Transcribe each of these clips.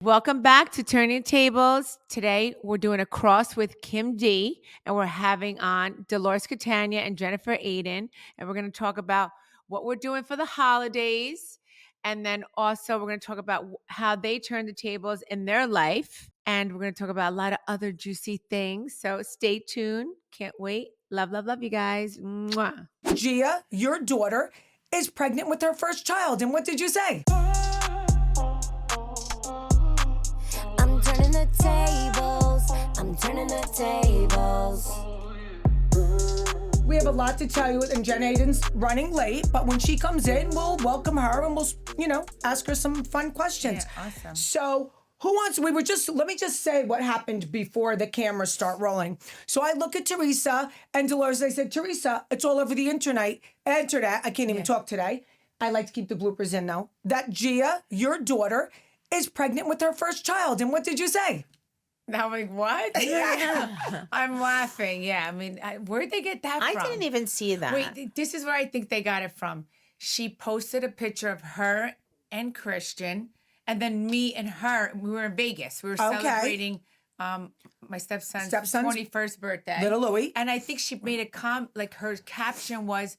Welcome back to Turning Tables. Today we're doing a cross with Kim D, and we're having on Dolores Catania and Jennifer Aydin, and we're going to talk about what we're doing for the holidays, and then also we're going to talk about how they turn the tables in their life, and we're going to talk about a lot of other juicy things. So stay tuned. Can't wait. Love, love, love you guys. Mwah. Gia, your daughter, is pregnant with her first child, and what did you say? I'm turning the tables. I'm turning the tables. We have a lot to tell you, and Jen Aydin's running late, but when she comes in, we'll welcome her and we'll, ask her some fun questions. Yeah, awesome. So, let me just say what happened before the cameras start rolling. So I look at Teresa and Dolores, I said, Teresa, it's all over the internet. I can't even talk today. I like to keep the bloopers in though. That Gia, your daughter, is pregnant with her first child. And what did you say? I'm like, what? Yeah. I'm laughing. Yeah. I mean, where'd they get that from? I didn't even see that. Wait, this is where I think they got it from. She posted a picture of her and Kristin, and then me and her. We were in Vegas. We were celebrating my stepson's 21st birthday. Little Louie. And I think she made a her caption was,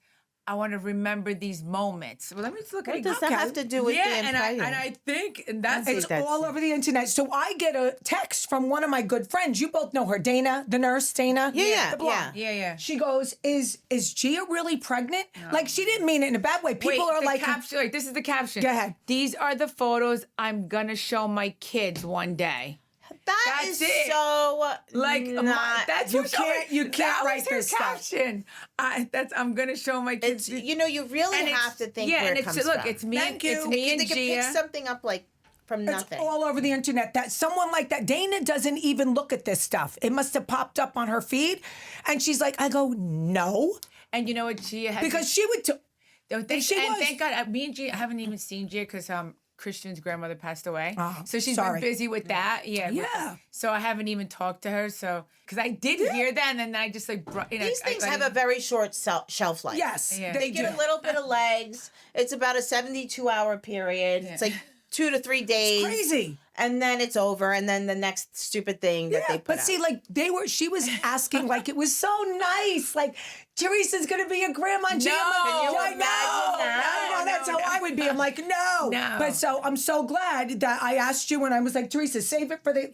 I want to remember these moments. Well, let me just look at it. What does that have to do with being pregnant? and I think that's It's all over the internet. So I get a text from one of my good friends. You both know her, Dana, the nurse, Dana. Yeah, the blonde. Yeah. She goes, is Gia really pregnant? No. Like, she didn't mean it in a bad way. People are like... Caption, this is the caption. Go ahead. These are the photos I'm going to show my kids one day. That's it. So not. That's you can't write this caption. I'm gonna show my kids. You really have to think where it comes from. It's me. Thank you. It's me and They could Gia. pick something up from nothing. It's all over the internet. That someone like that, Dana doesn't even look at this stuff. It must have popped up on her feed, and she's like, I go, no. And you know what, Gia has because she would. Thank God, me and Gia haven't even seen Gia because Kristian's grandmother passed away. So she's been busy with that. Yeah. So I haven't even talked to her. So, because I did hear that, and then I just these things have a very short shelf life. Yes. Yeah. They get a little bit of legs. It's about a 72-hour period. Yeah. It's like 2 to 3 days. It's crazy. And then it's over, and then the next stupid thing that they put out. See, she was asking like it was so nice. Like, Teresa's going to be a grandma. No. Can you imagine that? No, that's how I would be. I'm like, no. But so I'm so glad that I asked you, and I was like, Teresa, save it for the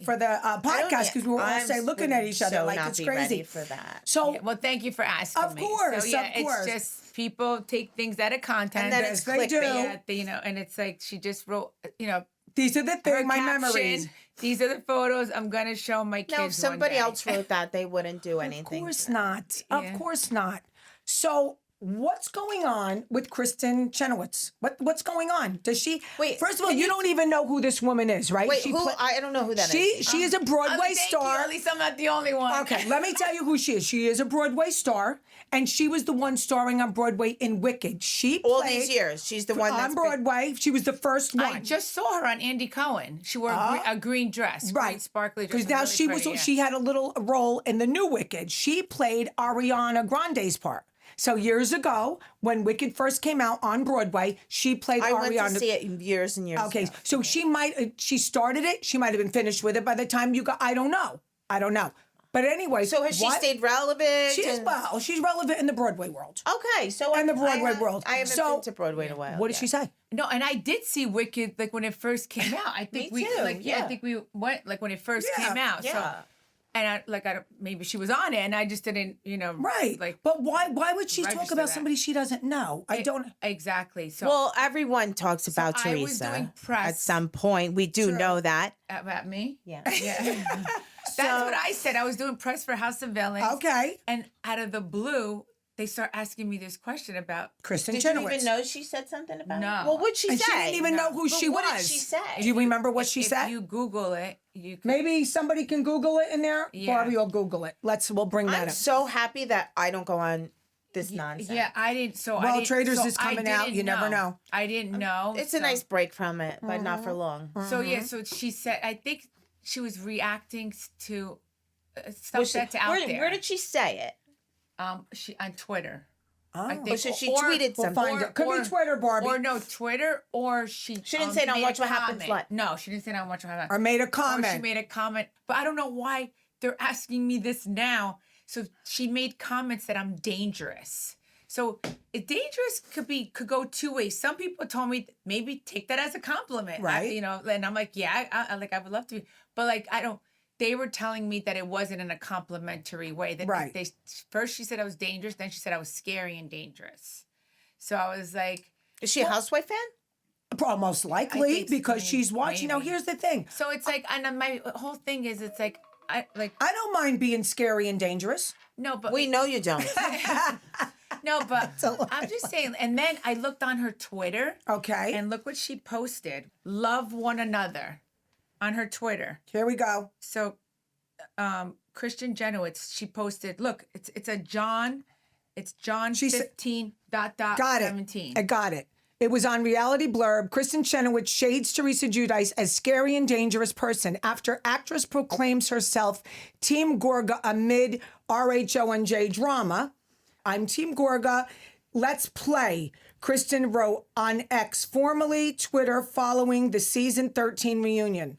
podcast, because we were all looking at each other like it's crazy. Ready for that. So, well, thank you for asking of me. Course, so, of course. It's just people take things out of content. And then it's clickbait. And it's like she just wrote, these are the things, my memories. These are the photos I'm going to show my kids. No, if somebody else wrote that, they wouldn't do anything. Of course not. Yeah. Of course not. So what's going on with Kristin Chenoweth? What's going on? Does she... Wait, first of all, you don't even know who this woman is, right? Wait, I don't know who that is. She is a Broadway star. At least I'm not the only one. Okay, let me tell you who she is. She is a Broadway star, and she was the one starring on Broadway in Wicked. She played... all these years. She's the one that's... on Broadway. She was the first one. I just saw her on Andy Cohen. She wore a green dress. Right. Green sparkly dress. Because now really she had a little role in the new Wicked. She played Ariana Grande's part. So years ago, when Wicked first came out on Broadway, she played Ariana. I went to see it years and years ago. So she started it. She might have been finished with it by the time you got. I don't know. But anyway, so has she stayed relevant? She's relevant in the Broadway world. Okay, so in the Broadway world, I haven't been to Broadway in a while. What did she say? No, and I did see Wicked when it first came out. I think Me too. I think we went when it first came out. Yeah. So, and maybe she was on it, and I just didn't, Right. But why would she talk about somebody she doesn't know? I don't. Exactly. So, well, everyone talks about Teresa. I was doing press at some point. We do know that. About me? Yeah. That's what I said. I was doing press for House of Villains. Okay. And out of the blue, they start asking me this question about Kristin Chenoweth. Did you even know she said something about it? No. Well, what'd she say? She didn't even know who she was. What did she say? Do you remember what she said? If you Google it, you can... Maybe somebody can Google it in there. Yeah. Barbie will Google it. We'll bring that I'm up. so happy that I don't go on this nonsense. Yeah, I didn't. So well, Traders is coming out. You never know. I didn't know. It's a nice break from it, but not for long. So so she said, I think she was reacting to stuff that's out there. Where did she say it? She on Twitter. I think, Or so she tweeted We'll something. find it. Could be Twitter, Barbie. Or no, Twitter, or she didn't say don't made watch a what happens comment. live. No, she didn't say don't watch what happens. Or made a Or comment. she made a comment. But I don't know why they're asking me this now. So she made comments that I'm dangerous. So dangerous could go two ways. Some people told me maybe take that as a compliment. Right. And I'm like, yeah, I would love to be. But like, I don't. They were telling me that it wasn't in a complimentary way. That Right. They first she said I was dangerous, then she said I was scary and dangerous. So I was like, Is she a housewife fan? Most likely think because maybe- she's watching. Now, maybe. here's the thing. so it's like, and then my whole thing is, it's like, I don't mind being scary and dangerous. no, but We know you don't. no, but I'm just saying. And then I looked on her Twitter. Okay. And look what she posted. Love one another on her Twitter. Here we go. So Kristin Chenoweth, she posted, look, it's John She said- 15 ... Got it. 17. I got it. It was on Reality Blurb. Kristin Chenoweth shades Teresa Giudice as scary and dangerous person after actress proclaims herself Team Gorga amid rhonj drama. I'm Team Gorga. Let's play. Kristin wrote on X, formerly Twitter, following the season 13 reunion.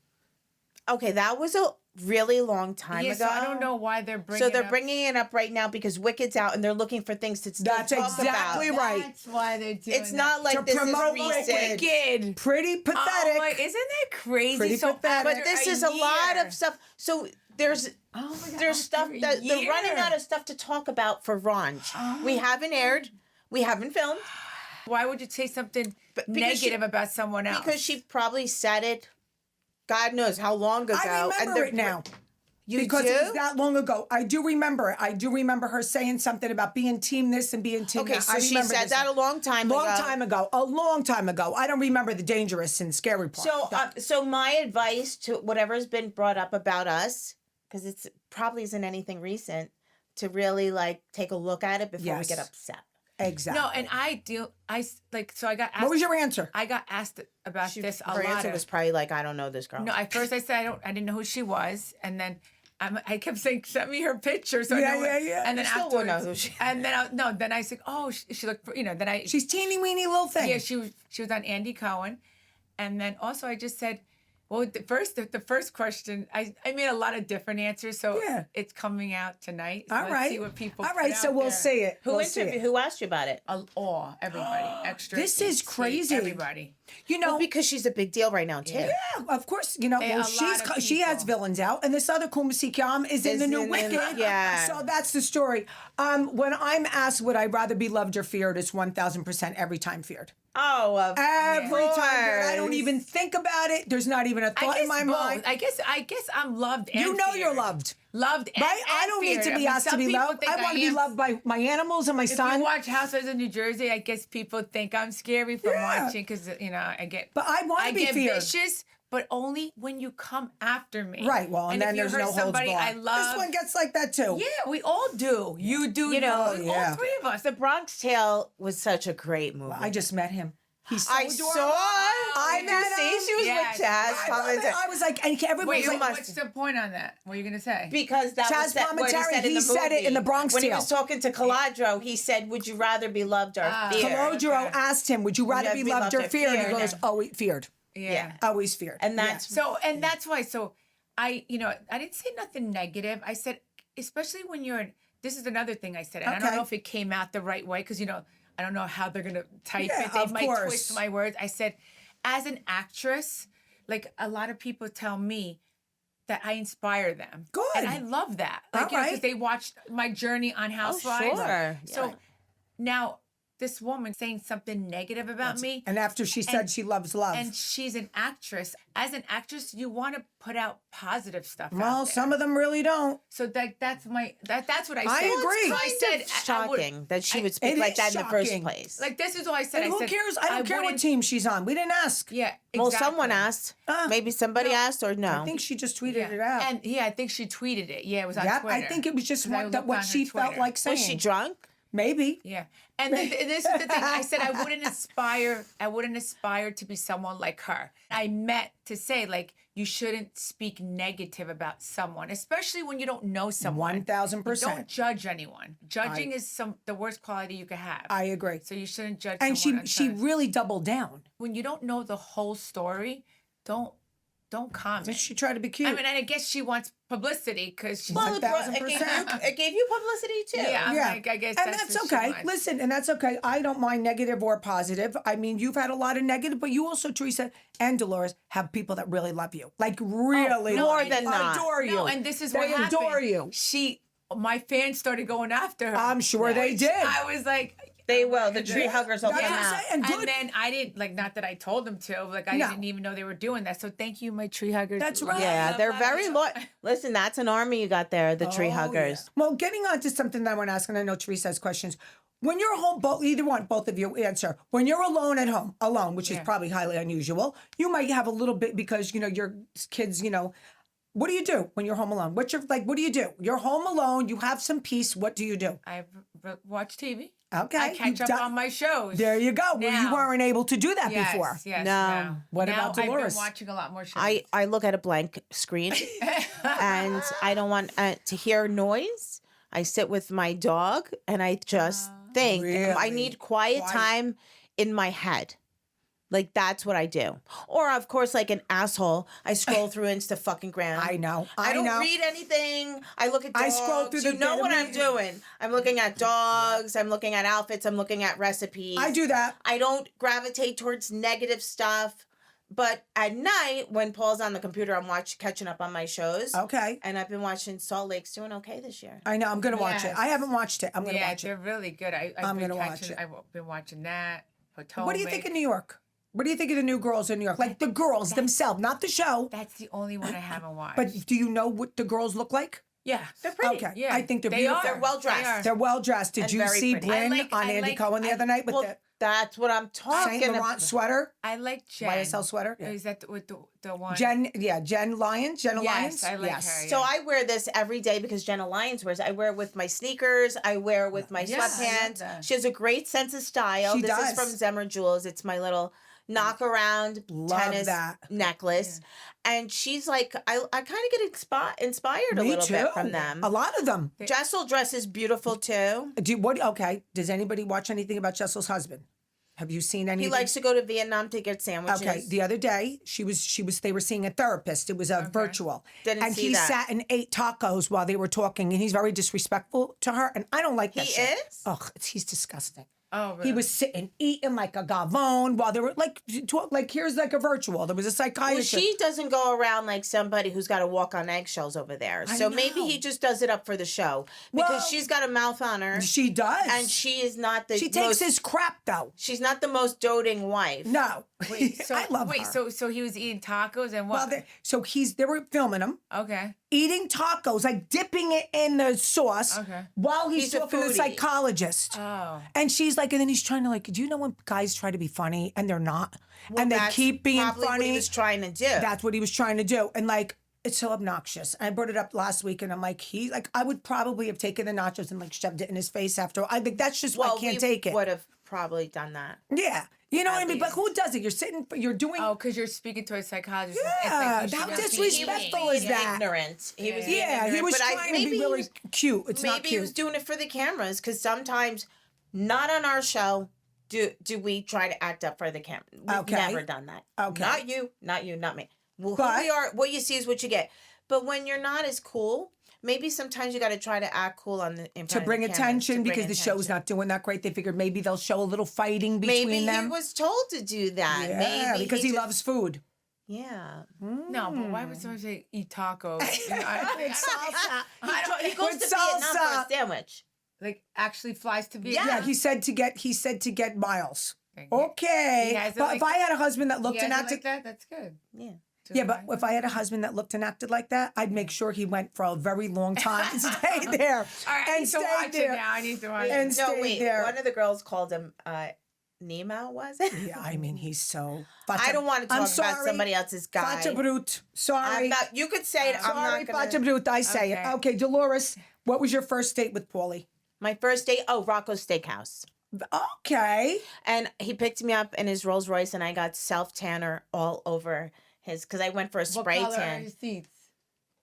Okay, that was a really long time Yeah, ago. so I don't know why they're bringing So they're up- bringing it up right now because Wicked's out and they're looking for things to still That's talk exactly about. right. That's why they're doing It's that. not like To this is promote recent. Wicked. Pretty pathetic. Oh my, isn't that crazy? Pretty so pathetic. But after this is a lot year- of stuff. So there's Oh my God, there's stuff after a that they're running year. out of stuff to talk about for rhonj. We haven't aired. We haven't filmed Why would you say something because negative about someone else? because she probably said it. God knows how long ago. I and remember they're- it now. You Because do? it was that long ago. I do remember it. I do remember her saying something about being team this and being team Okay, that. so I she remember said this that now. a long time long ago. time ago. A long time ago. I don't remember the dangerous and scary part. So my advice to whatever's been brought up about us, because it's probably isn't anything recent, to really like take a look at it before we Yes. get upset. exactly. No, and so I got asked. What was your answer? I got asked about this a Her lot. answer was probably like, I don't know this girl. No, at first I said I didn't know who she was, and then I kept saying send me her picture. So Yeah, I know yeah, yeah. And then You still won't afterwards, know who she- and then then I said, oh, she looked, then I She's teeny weeny little thing. yeah, she was on Andy Cohen, and then also I just said, well, the first question I made a lot of different answers, so Yeah. it's coming out tonight. So All let's right. see what people. All put right, so out we'll there. see it. Who We'll see interviewed? it. Who asked you about it? Everybody, extra. This is sweet, crazy. Everybody. You know, Well, because she's a big deal right now too. yeah, of course. You know, They- well, a lot of she has people. villains out, and this other Kumasi Kyam is in Is the new in the- Wicked. yeah. So that's the story. When I'm asked, would I rather be loved or feared? It's 1,000% every time feared. Oh, of Every course. time feared. I don't even think about it. There's not even a I thought guess in my both. mind. I guess I'm loved. And You know you're feared. loved. Loved and, Right? I and don't need feared. to I be mean, asked to some be people loved. think I want to be am. loved by my animals and my If son. you watch Housewives of New Jersey, I guess people think I'm scary for Yeah. watching because I get. But I want to be get feared. vicious, but only when you come after me. Right. Well, and then if you there's hurt no holds somebody barred. I love. This one gets like that too. Yeah, we all do. You do. You know, all yeah. three of us. The Bronx Tale was such a great movie. I just met him. He's so I adorable. saw. I Did met you see? him. She was Yes. with Chaz. I love it. I was like, and everybody Wait, was you like, must- what's the point on that? What are you gonna say? Because that Chaz was that what he Palminteri, said in he the said it in the movie. Bronx When he Tale. was talking to Caladro, he said, "Would you rather be loved or feared?" Calogero Okay. asked him, would you rather be loved or feared? He goes, always feared. Yeah. Always feared. And that's And that's why. So I didn't say nothing negative. I said, especially when this is another thing I said, and I don't Okay. know if it came out the right way because I don't know how they're gonna type Yeah, it. They of might course. twist my words. I said, as an actress, like a lot of people tell me that I inspire them. Good. And I love that. Like, All because right. they watched my journey on Housewives. sure. So Yeah. now this woman saying something negative about me. And after she said she loves love. And she's an actress. As an actress, you want to put out positive stuff. Well, out there. some of them really don't. So that's what I said. I agree. So I said shocking that she would speak It like is that in the first shocking. place. like this is all I said. And I who said, cares? I don't care what wouldn't- team she's on. We didn't ask. Yeah. Well, exactly. someone asked. Maybe somebody asked or no. I think she just tweeted Yeah. it out. And I think she tweeted it. Yeah, it was on Yep, Twitter. I think it was just 'Cause I what looked on her she felt Twitter. like saying. Was she drunk? Maybe. Yeah. And this is the thing. I said I wouldn't aspire to be someone like her. I meant to say, like, you shouldn't speak negative about someone, especially when you don't know someone. 1,000%. Don't judge anyone. Judging is the worst quality you could have. I agree. So you shouldn't judge And someone. she really doubled down. When you don't know the whole story, don't comment. She tried to be cute. I mean, and I guess she wants publicity because she's Well, like, 1,000%. it gave you publicity too. yeah, I'm Yeah. like, I guess And that's that's what she okay. wants. Listen, and that's okay. I don't mind negative or positive. I mean, you've had a lot of negative, but you also, Teresa and Dolores, have people that really love you. Like, really. no, more I- than not. Adore you. No, and this is they what happened. adore you. My fans started going after her. I'm sure they did. I was like, They will. The tree huggers will That's come what I'm out. saying. And good. and then I didn't like, not that I told them to. Like I No. didn't even know they were doing that. So thank you, my tree huggers. That's right. Yeah, they're very loyal. loyal. Listen, that's an army you got there, the tree Oh, huggers. yeah. Well, getting on to something that I want to ask, and I know Teresa has questions. When you're home, both of you answer. When you're alone at home, which is Yeah. probably highly unusual, you might have a little bit because, your kids, what do you do when you're home alone? What do you do? You're home alone, you have some peace. What do you do? I watch TV. Okay. I catch up on my shows. There you go. Well, you Now. weren't able to do that Yes, before. yes. No. Now. What Now about Dolores? I've been watching a lot more shows. I look at a blank screen and I don't want to hear noise. I sit with my dog and I just think. I Really? need quiet time in my head. Like, that's what I do. Or, of course, like an asshole, I scroll through Insta fucking gram. I know. I don't know. read anything. I look at dogs. I scroll through the You know what I'm database. doing. I'm looking at dogs. I'm looking at outfits. I'm looking at recipes. I do that. I don't gravitate towards negative stuff. But at night, when Paul's on the computer, I'm catching up on my shows. Okay. And I've been watching Salt Lake's doing okay this year. I know. I'm going to watch it. Yes. I haven't watched it. I'm going to yeah, watch they're it. really good. I'm gonna watch it. I've been watching that. Potomac. What do you think of New York? What do you think of the new girls in New York? Like the girls themselves, not the show. That's the only one I haven't watched. But do you know what the girls look like? yeah, They're pretty. Okay. Yeah, I think they're they beautiful. are. They're well dressed. They are. They're well dressed. Did And you very see pretty. Brynn on Andy Cohen the other night with Well, the that's what I'm talking Saint about. Laurent sweater? I like Jen. YSL sweater? Yeah. Is that with the one? Jen Lyons? Jenna Lyons? Yes, I like her. So yeah. I wear this every day because Jenna Lyons wears it. I wear it with my sneakers. I wear it with my Yeah, I love sweatpants. that. She has a great sense of style. She This does. is from Zemmer Jewels. It's my little knock around Love tennis that. necklace. And she's like, I kind of get inspired a Me little too. bit from them. A lot of them. Jessel dress is beautiful too. Okay. Does anybody watch anything about Jessel's husband? Have you seen anything? He likes to go to Vietnam to get sandwiches. Okay, the other day they were seeing a therapist. It was a virtual. Didn't and see he that. sat and ate tacos while they were talking, and he's very disrespectful to her, and I don't like that He shit. is? Ugh, he's disgusting. Oh, really? He was sitting eating like a gavone while they were like here's like a virtual. There was a Well, psychiatrist. she doesn't go around like somebody who's got to walk on eggshells over there. So maybe know. he just does it up for the show because Well, she's got a mouth on her. She does. And she is not the She takes most, his crap though. she's not the most doting wife. No. Wait, so I love her. so he was eating tacos and what? Well, they were filming him. Okay. Eating tacos, like dipping it in the sauce Okay. while he's He's a talking to the foodie. psychologist. Oh. And she's like, and then he's trying to like, do you know when guys try to be funny and they're not? Well, and they that's keep being probably funny. what he was trying to do. That's what he was trying to do. And like, it's so obnoxious. I brought it up last week and I'm like, I would probably have taken the nachos and like shoved it in his face after. I think that's just, I can't take it. Would have probably done that. Yeah. You know what I At mean? But least. who does it? You're doing. Oh, because you're speaking to a psychologist. Yeah, It's like how you should not be disrespectful eating. is that? Ignorant. He was being Yeah, he ignorant, was but trying to maybe be he really was- cute. It's not Maybe he cute. was doing it for the cameras because sometimes, not on our show, do we try to act up for the camera. We've Okay. never done that. Okay. Not you, not me. Well, But- who we are, what you see is what you get. But when you're not as cool, maybe sometimes you got to try to act cool in front to of bring the cameras, attention to bring because the show's attention. not doing that great. They figured maybe they'll show a little fighting between Maybe them. he was told to do that. yeah, Maybe because he just- loves food. Yeah. No, but why would someone say eat tacos? You know, It's salsa. He goes With to Vietnam for salsa. a sandwich. like actually flies to Vietnam. Yeah, he said to get miles. Okay. Okay, He has it but like if I had a husband that You looked guys and are acted, like that? That's good. Yeah. yeah, but if I had a husband that looked and acted like that, I'd make sure he went for a very long time and stayed there. All right, I and need to stayed watch there. it now. I need to watch And it. No, stayed wait. there. One of the girls called him Nemo, was it? Yeah, I mean he's so. I don't want to I'm talk about sorry. somebody else's guy. Facha brute. Sorry. I'm not, you could say it. I'm Sorry, not Facha gonna. brute. I say it. Okay. Okay, Dolores, what was your first date with Paulie? My first date, Rocco's Steakhouse. Okay. And he picked me up in his Rolls Royce, and I got self tanner all over his, because I went for a What spray color are tan. your seats?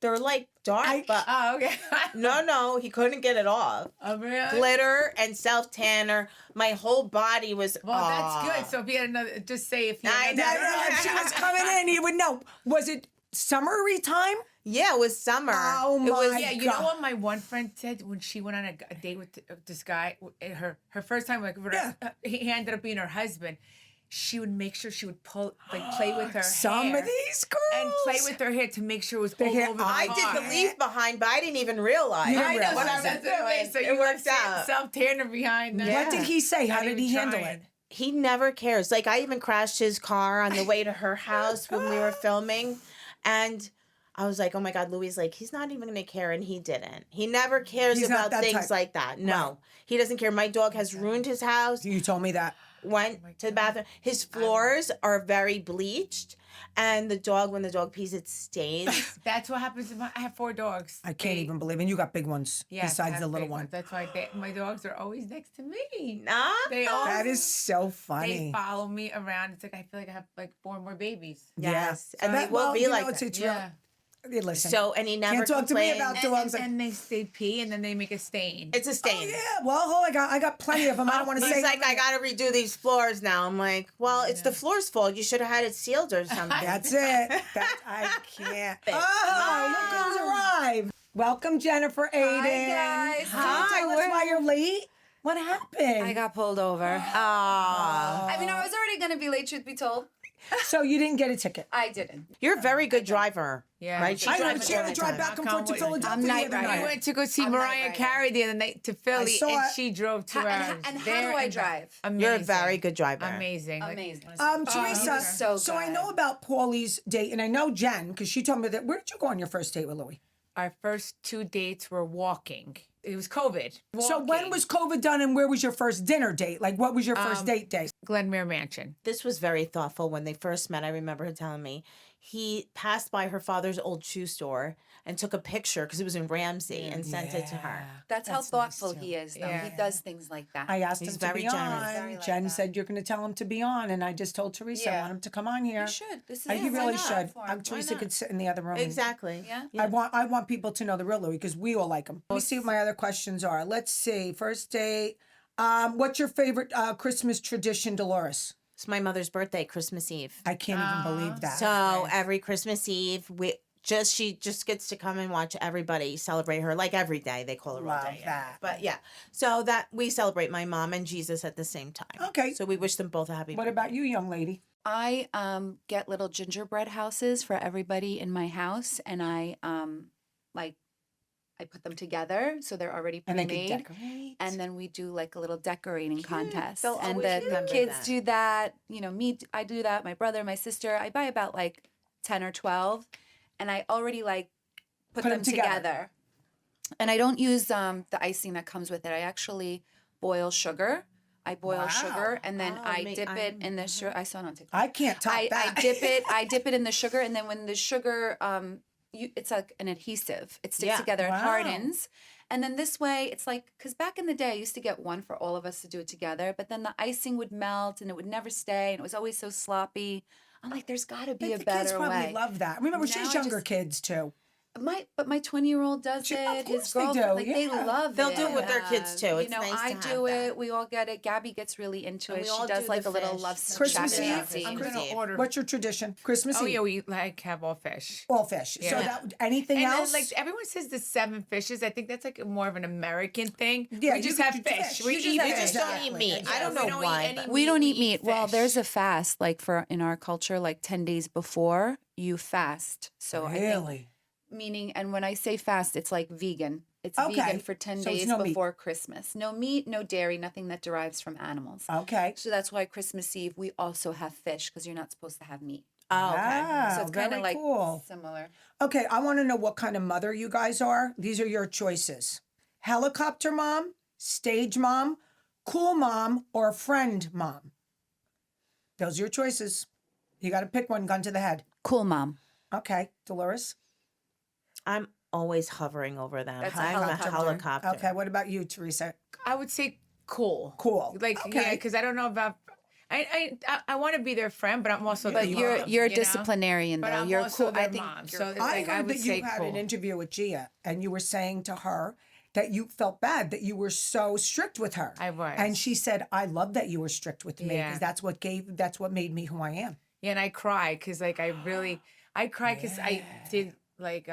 They're like dark, but Oh, okay. no, he couldn't get it off. Oh, really? Glitter and self tanner. My whole body was. Well, that's good. So if you had another, just say if you I had know. another. If she was coming in, you would know. Was it summery time? Yeah, it was summer. Oh, it was, my Yeah, you God. know what my one friend said when she went on a date with this guy, her first time, like he ended up being her husband. She would make sure she would play with her Some hair of these girls. and play with her hair to make sure it was all hair- over the I car. did the leaf behind, but I didn't even realize. You didn't I know, realize so it. that's the way. So It you worked out. self tanner behind that. What did he say? How Not did even he handle trying. it? He never cares. Like, I even crashed his car on the way to her house when we were filming. And I was like, oh my God, Louis, like, he's not even going to care. And he didn't. He never cares He's not about that things type. like that. No, Right. he doesn't care. My dog has ruined his house. You told me that. Went to the bathroom. His floors are very bleached. And when the dog pees, it stains. That's what happens. I have 4 dogs. I can't even believe it. And you got big ones Yes, I besides have the little big one. ones. That's why my dogs are always next to me. Nah. They all That is so they funny. follow me around. It's like I feel like I have like 4 more babies. Yes. Yeah. And they will be like it's, that. it's real. Hey, listen. So, and he never Can't talk to me complains. about dogs. And they pee and then they make a stain. It's a stain. Oh, yeah. Well, I got plenty of them. I don't want to say. He's like, I gotta redo these floors now. I'm like, well, it's the floor's fault. You should have had it sealed or something. That's it. I can't. Oh, look who's arrived. Welcome, Jennifer Aydin. Hi, guys. Can you tell us why you're late? What happened? I got pulled over. I mean, I was already going to be late, truth be told. So you didn't get a ticket. I didn't. You're a very good driver. Yeah. Right? She I know drives she had all to the drive time. back and forth to Philadelphia. I'm the night other rider. I night. went to go see I'm Mariah not Carey the other night to Philly, saw and it. she drove 2 How- hours. and how there do I and back. drive? Amazing. You're a very good driver. Amazing. Like, Amazing. Teresa, so so I good. know about Paulie's date, and I know Jen, because she told me that. Where did you go on your first date with Louis? our first 2 dates were walking. It was COVID. So when Walking. was COVID done, and where was your first dinner date? Like, what was your first date day? Glenmere Mansion? This was very thoughtful when they first met. I remember her telling me he passed by her father's old shoe store and took a picture because it was in Ramsey and sent it to her. That's how thoughtful he is, though. Yeah. He does things like that. I asked He's him to very be generous. on. Very like Jen that. said you're going to tell him to be on, and I just told Teresa I Yeah. want him to come on here. You should. This is He why really not? should. For him. Why Teresa not? could sit in the other room. Exactly. Yeah. I want people to know the real Louis because we all like him. Let me see what my other questions are. Let's see. First date. What's your favorite Christmas tradition, Dolores? It's my mother's birthday, Christmas Eve. I can't even believe that. So every Christmas Eve, she just gets to come and watch everybody celebrate her like every day. They call her all Love day. that. But yeah, so that we celebrate my mom and Jesus at the same time. Okay. So we wish them both a happy What birthday. about you, young lady? I get little gingerbread houses for everybody in my house, and I put them together so they're already And they pre-made. can decorate. And then we do like a little decorating contest. They'll And always the remember kids that. do that. You know, I do that, my brother, my sister. I buy about like 10 or 12, and I already like put them 'em together. together. And I don't use the icing that comes with it. I actually boil sugar. I boil Wow. sugar, and then Oh, I me- dip it I'm- in the sugar. I saw it on TikTok. I can't top I that. dip it in the sugar, and then when the sugar it's like an adhesive. It sticks Yeah. together, Wow. it hardens. And then this way it's like, because back in the day I used to get one for all of us to do it together, but then the icing would melt and it would never stay, and it was always so sloppy. I'm like, there's got to be a the kids better probably way. love that. Remember, she Now has I younger just- kids too. My 20-year-old does Of it. course His they do, girlfriend, like they yeah. love They'll it. do it with their kids, too. You It's know, nice to I have do that. it. We all get it. Gabby gets really into And it. we She all does do like the a little fish. love Christmas chatting Eve? about I'm it. gonna Eve. order. What's your tradition? Christmas Oh Eve. yeah, we like have all fish. All fish. So Yeah. that anything And else? then, like everyone says, the 7 fishes. I think that's like more of an American thing. Yeah, we you just could have do fish. fish. We You just eat have We fish. just don't Exactly. eat meat. I Exactly. don't We know don't eat why. any But We don't we eat meat. Well, fish. there's a fast, like for in our culture, like 10 days before you fast. So I think, really? meaning, and when I say fast, it's like vegan. It's Okay. vegan for 10 So it's days no meat. before Christmas. No meat, no dairy, nothing that derives from animals. Okay. So that's why Christmas Eve we also have fish because you're not supposed to have meat. oh, okay. Wow, So it's kind very of like cool. similar. Okay, I want to know what kind of mother you guys are. These are your choices: helicopter mom, stage mom, cool mom, or friend mom. Those are your choices. You got to pick one. Gun to the head. Cool mom. Okay, Dolores. I'm always hovering over them. That's a I'm helicopter. a helicopter. Okay, what about you, Teresa? I would say cool. Cool. Like Okay. yeah, because I don't know about. I want to be their friend, but I'm also. But their mom, you're a you know? disciplinarian though. But I'm You're also cool. their I think mom. you're So cool. I like, I heard would that say you had cool. an interview with Gia, and you were saying to her that you felt bad that you were so strict with her. I was. And she said, "I love that you were strict with me Yeah. because that's what made me who I am." Yeah, and I cried because like I cried because I did like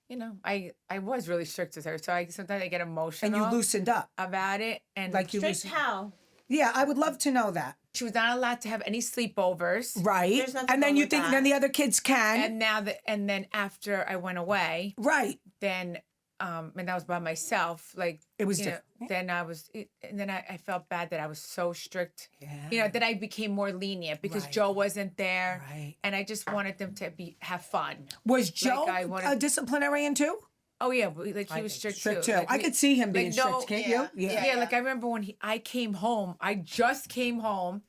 you know I was really strict with her, so I sometimes I get emotional And you loosened up. about it, and Like you Strict loosened. how? Yeah, I would love to know that. she was not allowed to have any sleepovers. Right. There's nothing And then wrong you with think that. then the other kids can. And then after I went away, Right. then and I was by myself, like It was you know, different. then and then I felt bad that I was so strict. You know, that I became more lenient because Right. Joe wasn't there, Right. and I just wanted them to have fun. Was Joe I wanted- a disciplinarian too? Oh yeah, like he was strict too. Like, I could see him being no- strict, can't you? Yeah, like I remember when I came home. I just came home,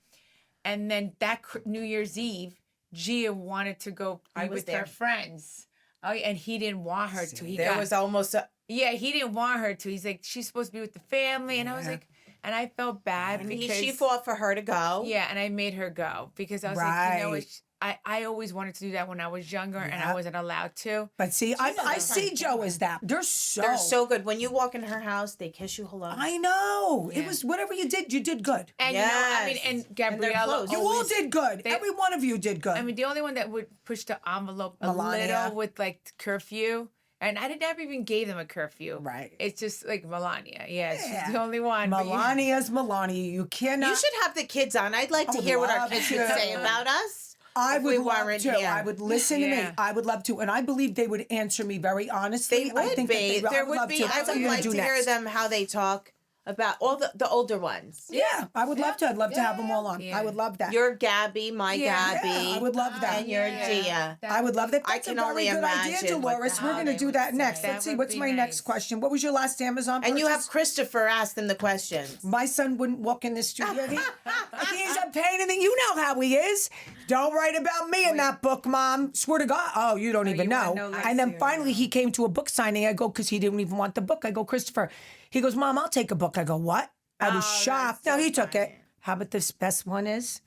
and then that New Year's Eve, Gia wanted to go be was with there. her friends. Oh, and he didn't want her to. He There got, was almost a. yeah, he didn't want her to. He's like, she's supposed to be with the family, and I was like, and I felt bad And because she fought for her to go. yeah, and I made her go because I was like, you know, Right. I always wanted to do that when I was younger, and Yeah. I wasn't allowed to. But see, I that's see fine. Joe as that. They're so good. When you walk in her house, they kiss you hello. I know. It Yeah. was whatever you did good. And you know, I mean, Yes. and And they're Gabriella close. You all did good. they- Every one of you did good. I mean, the only one that would push the envelope a Melania. little with like curfew, and I never even gave them a curfew. Right. It's just like Melania. Yeah, Yeah. she's the only one. but you- Melania's Melania. You cannot. You should have the kids on. I'd like to would hear what our love kids to. would say about us. I if would we love weren't to. here. I would listen to me. Yeah. I would love to, and I believe they would answer me very honestly. They would I think that be. they, There I would love be. To. I That's what would I'm gonna like do to hear next. them how they talk about all the older ones. Yeah, I would love to. I'd love to have them all on. Yeah. I would love that. You're Gabby, my Yeah. Gabby. Yeah, I would love that. And you're Yeah. Gia. I would love that. I That's can a very only good idea, imagine what Dolores. the We're hell going to they do would that say. next. That Let's see. would What's be my next nice. question? What was your last Amazon And you have purchase? Christopher ask them the questions. My son wouldn't walk in the studio. He's a pain in the. You know how he is. Don't write about me in that book, Mom. Swear to God. Oh, you don't even you know. wanna know, let's And then see. finally, he came to a book signing. I go, because he didn't even want the book. I go, Christopher. He goes, Mom, I'll take a book. I go, what? I was shocked. No, he took it. How about this best one is?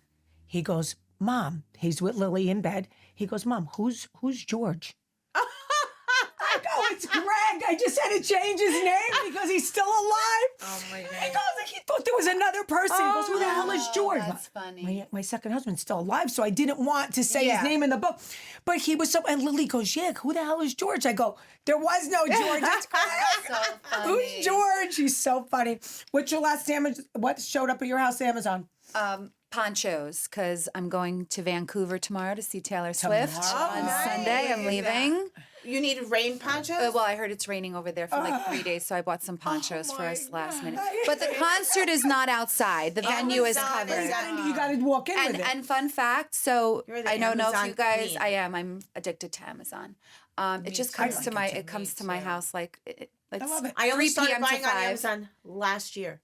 He goes, Mom. He's with Lily in bed. He goes, Mom, who's George? I go, it's Greg. I just had to change his name because he's still alive. Oh my He god. goes, like he thought there was another person. He goes, who the hell is George? That's funny. My second husband's still alive, so I didn't want to say his name in the book. But he was so, and Lily goes, yeah, who the hell is George? I go, there was no George. It's Greg. So funny. Who's George? He's so funny. What's your last Amazon? What showed up at your house, Amazon? Ponchos, because I'm going to Vancouver tomorrow to see Taylor Swift on nice. Sunday. I'm leaving. You needed rain ponchos? Well, I heard it's raining over there for like 3 days, so I bought some ponchos for us last minute. But the concert is not outside. The venue is Amazon covered. is You got to walk in with it. And fun fact, so You're the I don't know if Amazon you guys. queen. I am. I'm addicted to Amazon. It just comes to my. It comes to my house like. It's love it. I only 3 started p.m. to buying on 5. Amazon last year.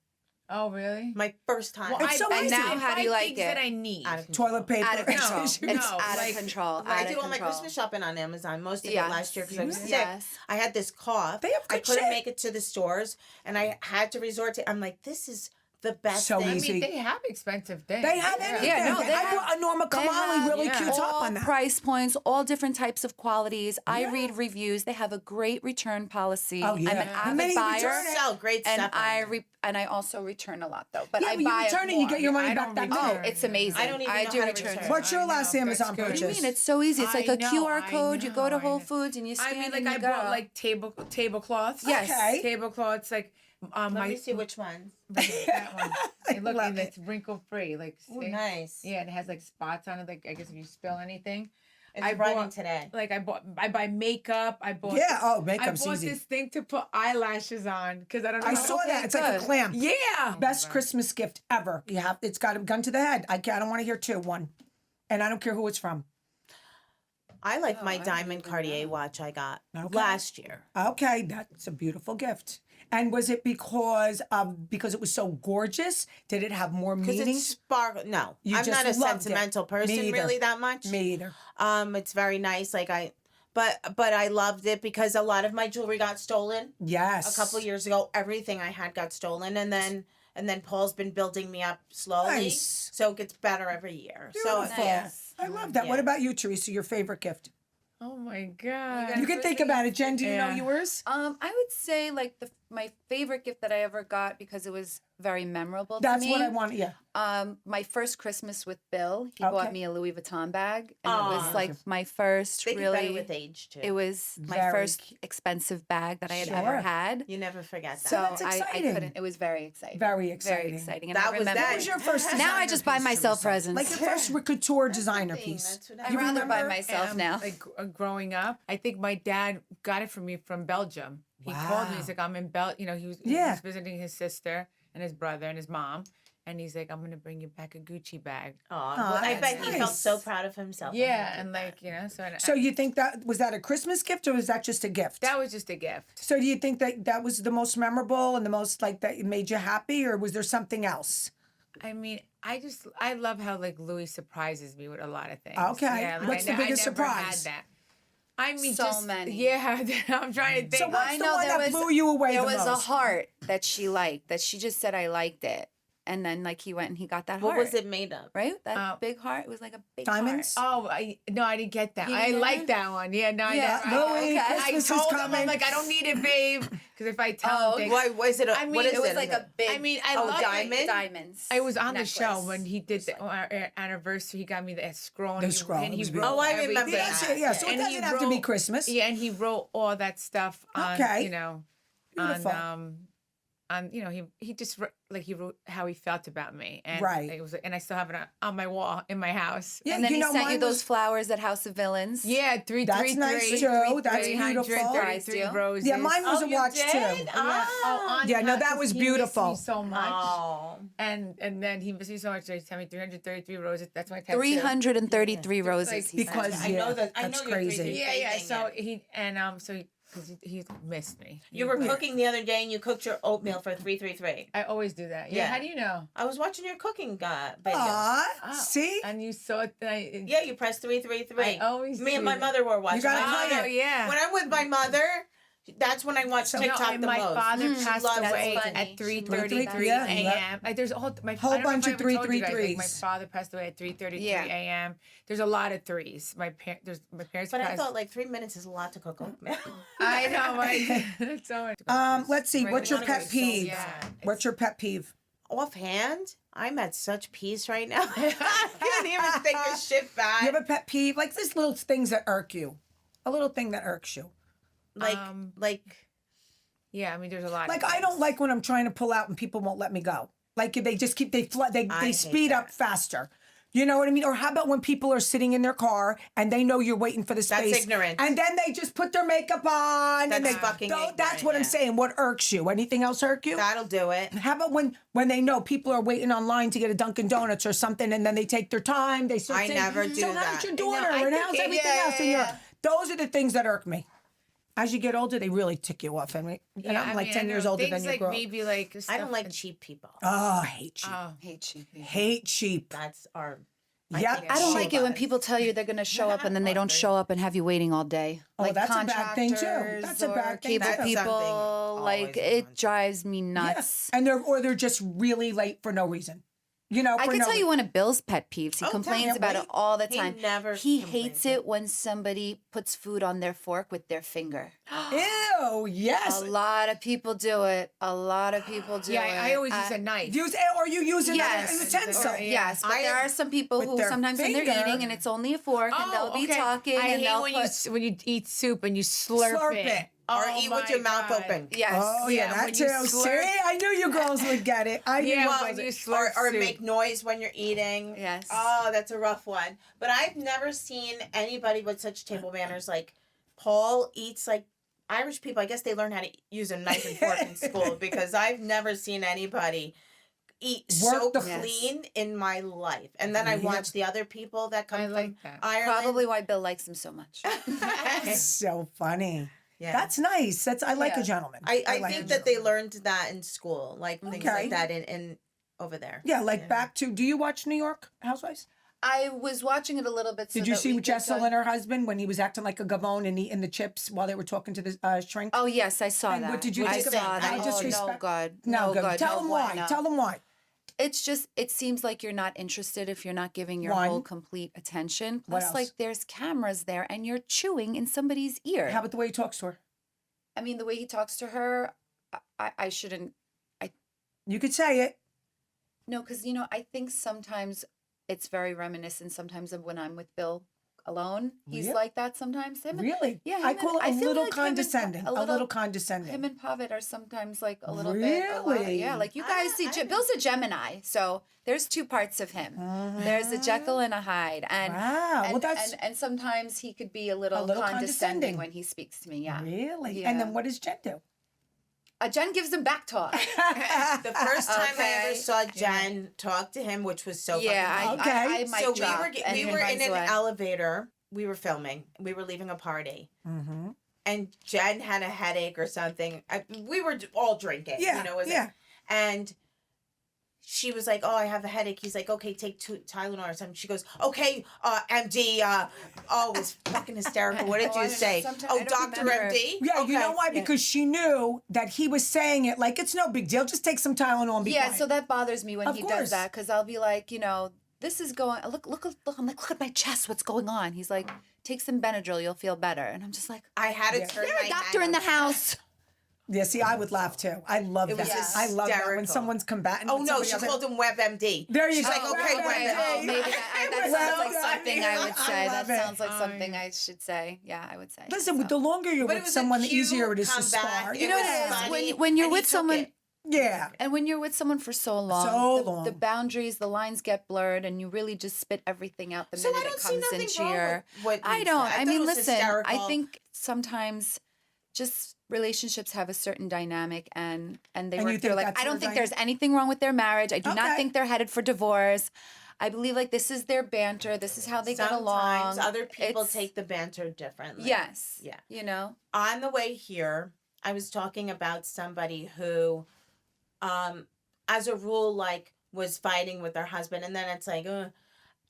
Oh really? My first time. It's so buy easy. now how do you buy like things it? that I need. Out of control. Toilet paper. Out of control. tissue. It's No, out like, of control. I out did of all my control. Christmas shopping on Amazon, most of it Yes. last year because I was sick. Yes. I had this cough. They have I good couldn't shit. make it to the stores, and I had to resort to. I'm like, this is the best So thing. I easy. mean, they have expensive things. They have anything. Yeah, no, they I have- bought a Norma They Kamali have really cute top all on that. price points, all different types of qualities. I read reviews. They have a great return policy. Oh, yeah. I'm an How avid many buyer. return it? Sell great And stuff. I also return a lot though. But Yeah, I but you buy return it, you more. get your money I back don't that return. minute. Oh, it's amazing. I don't even know do how to return. return. What's your I know, last that's Amazon good. What do you purchase? mean? It's so easy. It's like I a know, QR I code. You go to know, Whole I know. Foods and you scan I mean, it like and I you bought go. like tablecloths. Yes. Okay. Tablecloths like Let my me see which ones. that one. It look love like it's wrinkle free. Like Ooh, see? nice. Yeah, and it has like spots on it. Like I guess if you spill anything. It's I running bought- today. Like I buy makeup. I bought Yeah, oh, makeup's I bought easy. this thing to put eyelashes on because I don't know. I how- saw that. It's like a good. clamp. Yeah. Best Christmas gift ever. You have. It's got a gun to the head. I don't want to hear two. One, and I don't care who it's from. I like my diamond Cartier watch I got Okay. last year. Okay, that's a beautiful gift. And was it because it was so gorgeous? Did it have more Because meaning? it's sparkle. No, You I'm just not a loved it. sentimental Me person either. really that much. Me either. It's very nice. Like But I loved it because a lot of my jewelry got stolen Yes. a couple years ago. Everything I had got stolen, and then Paul's been building me up slowly, Nice. so it gets better every year. So Beautiful. Nice. I love that. What Yeah. about you, Teresa? Your favorite gift? Oh my God. You can think about it. Jen, do you know Yeah. yours? I would say like my favorite gift that I ever got because it was very memorable That's to me. what I want. Yeah. My first Christmas with Bill, he Okay. bought me a Louis Vuitton bag, and it was Aw. like my first they get really. better with age too. It was my Very first expensive bag that I had Sure. ever had. You never forget that. So that's I exciting. couldn't. It was very exciting. Very exciting. Very exciting. And That I was remember. that. What was your first Now I designer just buy piece, myself Teresa? presents. Like your first couture designer thing, piece. that's what I'd You rather buy remember? myself now. Like growing up, I think my dad got it for me from Belgium. He called me. He's like, I'm in he was visiting his sister and his brother and his mom. And he's like, I'm gonna bring you back a Gucci bag. Aw, Aw, well, I that's bet he felt nice. so proud of himself. when he Yeah, did and that. like, so, So you think that was that a Christmas gift or was that just a gift? that was just a gift. So do you think that that was the most memorable and the most like that made you happy, or was there something else? I mean, I love how like Louis surprises me with a lot of things. Okay. Yeah, like, What's the biggest I never surprise? Had that. I mean, So just, many. Yeah, I'm trying to think. So what's I the know one there that was- blew you away There the was a most? heart that she liked. That she just said I liked it, and then like he went and he got that What heart. was it made of? Right? That big heart. It was like a big Diamonds? heart. Oh, I didn't get that. You I didn't like get that one. Yeah, no, Yeah, I Louis, never. okay. I Christmas is told him, coming. I'm like, I don't need it, babe. Because if I tell him, Why was it? I mean, what is it It was it? like a big. I mean, I Oh, love diamond? Diamonds. I was on necklace. the show when he did our anniversary. He got me the scroll. And The he, scroll, And it he was wrote beautiful. Oh, I everything. remember Yeah, that. that's it, yeah. So it And he doesn't have to be wrote- Christmas. Yeah, and he wrote all that stuff on, Okay. Beautiful. on he just he wrote how he felt about me, and Right. it was, and I still have it on my wall in my house. Yeah, And then he sent you mine those was- flowers at House of Villains. Yeah, That's nice, too. That's beautiful. 333 roses. Yeah, mine was Oh, a you watch did? too. Ah. Yeah, no, that was He missed beautiful. me so much. Oh. And then he missed me so much. So he sent me 333 roses. That's my tattoo. 333 roses. Like, he because said. I know yeah, that. I that's know your crazy. 333 Yeah, yeah. thing, So he missed me. you were cooking the other day and you cooked your oatmeal for 333. I always do that. Yeah. Yeah. How do you know? I was watching your cooking video. Aw, see? And you saw it. Yeah, you pressed 333. I always Me and do my that. mother were watching. gotta My play mother- it. Yeah. When I'm with my mother, that's when I watch TikTok and the my most. father She passed loves away cooking. at 3:33 Yeah, a.m. Like there's a whole my Whole I don't know bunch if of I ever told you guys, like, 333s. my father passed away at 3:33 Yeah. a.m. There's a lot of threes. My parents But I passed. thought like 3 minutes is a lot to cook oatmeal. I know. That's so much. Let's see. Right, What's your none of pet it is so peeve? bad. What's your pet peeve? Offhand, I'm at such peace right now. I can't even think of shit back. You have a pet peeve? Like these little things that irk you. A little thing that irks you. like Yeah, I mean, there's a lot. Like of I don't things. like when I'm trying to pull out and people won't let me go. Like they just keep they hate speed up that. faster. You know what I mean? Or how about when people are sitting in their car and they know you're waiting for the space? That's ignorant. And then they just put their makeup on. and That's they, fucking That's ignorant, what I'm yeah. saying. What irks you? Anything else irk you? that'll do it. How about when they know people are waiting online to get a Dunkin' Donuts or something, and then they take their time? They start I saying, never do so how's that. your No, daughter? I and think how's it- everything yeah, else? And yeah. those are the things that irk me. As you get older, they really tick you off. And Yeah, I'm I like mean, 10 I years know, older than things you like grow up. maybe like I stuff don't like and- cheap people. Oh, I hate cheap. Hate cheap people. Hate cheap. That's our. Yep. I don't cheap. like it when people tell you they're going to show up and then they don't show up and have you waiting all day. Oh, Like that's a bad thing, too. contractors That's a or bad thing, cable too. That's people. something Like always it on. drives me Yeah. nuts. And they're just really late for no reason. You know, I for can no tell you one of Bill's pet peeves. He Oh, complains tell me. about it all the He time. never He complains. hates it when somebody puts food on their fork with their finger. Ew, yes. A lot of people do it. A lot of people do Yeah, it. I always use a knife. Use or you use an Yes. utensil. Yeah. Yes, but I there am- are some people with who their sometimes when they're finger. eating and it's only a fork and they'll be talking I and hate they'll when put. you when you eat soup and you slurp, Slurp it. Or Oh eat with my your mouth God. open. Yes. Oh yeah, Yeah, that when too. you See, slurp- I knew you girls would get it. I knew Yeah, you when girls you would. slurp Or soup. make noise when you're eating. Yes. Oh, that's a rough one. But I've never seen anybody with such table manners. Like Paul eats like Irish people. I guess they learn how to use a knife and fork in school because I've never seen anybody eat so Work the- clean in my life. And then I Yep. watch the other people that come I from like that. Ireland. Probably why Bill likes him so much. That's so funny. Yeah. That's nice. I like Yeah. a gentleman. I like think a that they gentleman. learned that in school, like things Okay. like that in over there. Yeah, like back to. Do you watch New York Housewives? I was watching it a little bit. Did you see Jessel and her husband when he was acting like a gabone and eating the chips while they were talking to the shrink? Oh yes, I saw And that. what did you I think of saw that? that. Any Oh, disrespect? no good. No, good. good. Tell No them why. bueno. Tell them why. It's just, it seems like you're not interested if you're not giving your One. whole complete attention. What Plus, else? like, there's cameras there and you're chewing in somebody's ear. How about the way he talks to her? I mean, the way he talks to her, I shouldn't. You could say it. No, because, I think sometimes it's very reminiscent sometimes of when I'm with Bill alone. He's Really? like that sometimes. Really? Yeah, I call it a feel little like him and condescending. A little condescending. Him and Pavitt are sometimes like a little bit. Really? Yeah, like you guys see, Bill's a Gemini, so there's two parts of him. There's a Jekyll and a Hyde, and Wow. and, Well, that's and sometimes he could be a little condescending. condescending when he speaks to me. Yeah, really. Yeah. And then what does Jen do? Jen gives him back talk. The first time I ever Okay. saw Jen talk to him, which was so Yeah, funny. Okay. I might So drop and we he were in runs an away. elevator. We were filming. We were leaving a party. Mm-hmm. And Jen had a headache or something. We were all drinking. Yeah, yeah. And she was like, "Oh, I have a headache." He's like, "Okay, take Tylenol or something." She goes, "Okay, MD." Oh, it was fucking hysterical. What did Oh, I you don't know. say? Sometimes Oh, I don't Doctor remember. MD. Yeah, you know Okay. why? Yeah. Because she knew that he was saying it like it's no big deal. Just take some Tylenol and be Yeah, quiet. so that bothers me when Of he course. does that because I'll be like, this is going. Look. I'm like, look at my chest. What's going on? He's like, take some Benadryl, you'll feel better. And I'm just like, I had to Yeah. turn you're my a doctor in the house. Yeah, see, I would laugh too. I love It that. was I love that when hysterical. someo's combatant. Oh with no, somebody she else. called him WebMD. There you She's go. like, okay, WebMD. Oh, maybe that Well, sounds like I something mean, I would I say. That love it. sounds like something I should say. Yeah, I would say. Listen, So. the longer you're But it with was a someone, the cute easier it is to comeback. spar. It You know was what it is? funny, When you're and he with took someone, it. Yeah. and when you're with someone for so long, the boundaries, the lines get blurred, and you really just spit everything out the So minute I don't it see comes nothing into wrong your. with what I you don't. said. I thought mean, it was listen. I hysterical. think sometimes just relationships have a certain dynamic, and they And you work think through. Like, that's I don't their think there's anything wrong with their marriage. I do Okay. not think they're headed for divorce. I believe like this is their banter. This is how they get along. Sometimes other people It's- take the banter differently. Yes. Yeah. On the way here, I was talking about somebody who, as a rule, like was fighting with their husband, and then it's like,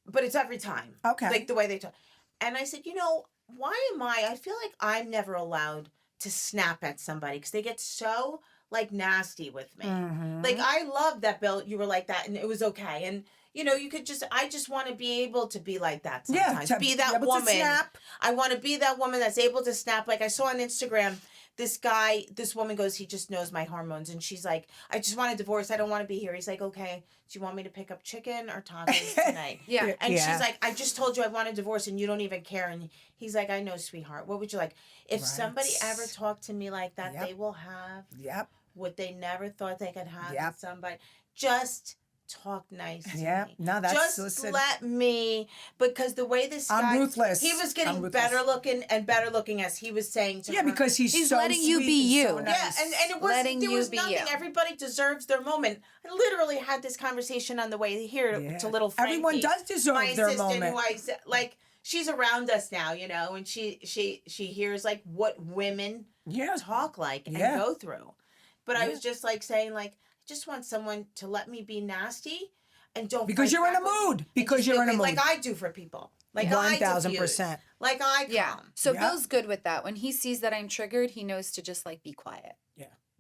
but it's every time. Okay. Like the way they talk. And I said, why am I feel like I'm never allowed to snap at somebody because they get so like nasty with me. Mhm. Like I love that, Bill, you were like that and it was okay. And you could I just want to be able to be like that sometimes. to Be be that able to woman. snap. I want to be that woman that's able to snap. Like I saw on Instagram, this woman goes, he just knows my hormones. And she's like, I just want a divorce. I don't want to be here. He's like, okay, do you want me to pick up chicken or tacos tonight? Yeah. And Yeah. she's like, I just told you I want a divorce and you don't even care. And he's like, I know, sweetheart. What would you like? If Right. somebody ever talked to me like that, Yep. they will have Yep. what they never thought they could have Yep. with somebody. Just talk nice to Yeah. me. No, that's Just listen. let me, because the way this I'm guy, ruthless. he was I'm getting ruthless. better looking and better looking as he was saying to Yeah, her. because he's so letting you sweet be and so you. nice. Yeah, and it wasn't, Letting there you was be nothing. you. Everybody deserves their moment. I literally had this conversation on the way here Yeah. to little Frankie. Everyone does deserve my their assistant, moment. who like, she's around us now, and she hears like what women Yeah. talk like and Yeah. go through. But I Yeah. was just like saying like, I just want someone to let me be nasty and don't Because fight you're in a back with me mood. and Because just you're be in a okay, mood. like I do for people. Like I 1000%. diffuse. Like I Yeah. calm. So Yeah. Bill's good with that. When he sees that I'm triggered, he knows to just like be quiet.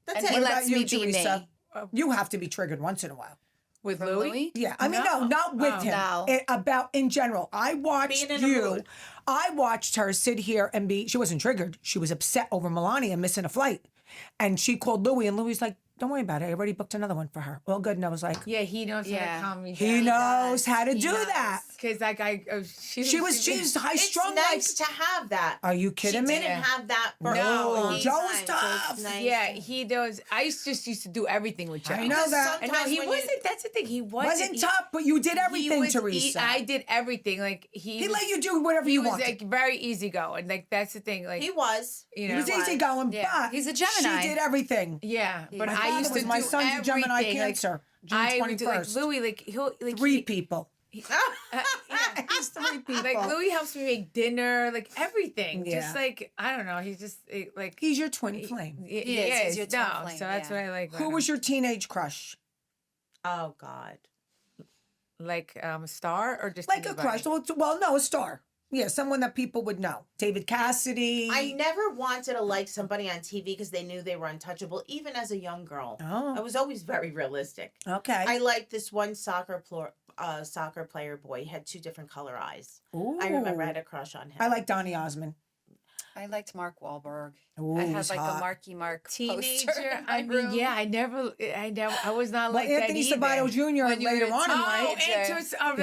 That's And it. he What lets about you, me be me. Teresa? You have to be triggered once in a while. With From Louis? Yeah, I mean, no, not with him. No. About in general. I watched Being in a mood. I watched her sit here and she wasn't triggered. She was upset over Melania missing a flight. And she called Louis, and Louis like, don't worry about it. I already booked another one for her. Well, good. And I was like, Yeah, he knows how Yeah. to calm me down. he knows how to He do knows. that. Because like She's high It's strung. nice to have that. Are you kidding She me? didn't have that for No, a long Joe was time, so tough. it's nice Yeah, to- he does. I just used to do everything with Joe. I know that. And no, he Sometimes when wasn't. That's the thing. He Wasn't he- tough, but you did he everything, was Teresa. I did everything. Like he let you do whatever He you was wanted. like very easygoing. Like that's the thing. Like He was. you He know. was easygoing, Yeah. but He's a Gemini. she did everything. Yeah, but My I father used was to my do son's a everything. Gemini Like, Cancer, June I would do like 21st. Louis. Like he'll like Three people. yeah. He's three people. Like Louis helps me make dinner, like everything. Yeah. Just like I don't know, he's just like He's your twin flame. he He is, he's your twin no, flame, so that's yeah. what I like. Who was your teenage crush? Oh God. like a star or just Like a anybody? crush. Well, no, a star. Yeah, someone that people would know. David Cassidy. I never wanted to like somebody on TV because they knew they were untouchable, even as a young girl. Oh. I was always very realistic. Okay. I liked this one soccer player boy. He had 2 different color eyes. I remember I had a crush on him. I like Donny Osmond. I liked Mark Wahlberg. Ooh, I he's had like hot. a Marky Mark Teenager. poster in my I mean, room. yeah, I was not Well, like Anthony that either. Sabato Jr. When you were later a on in Oh, life. teenager. that's That's right.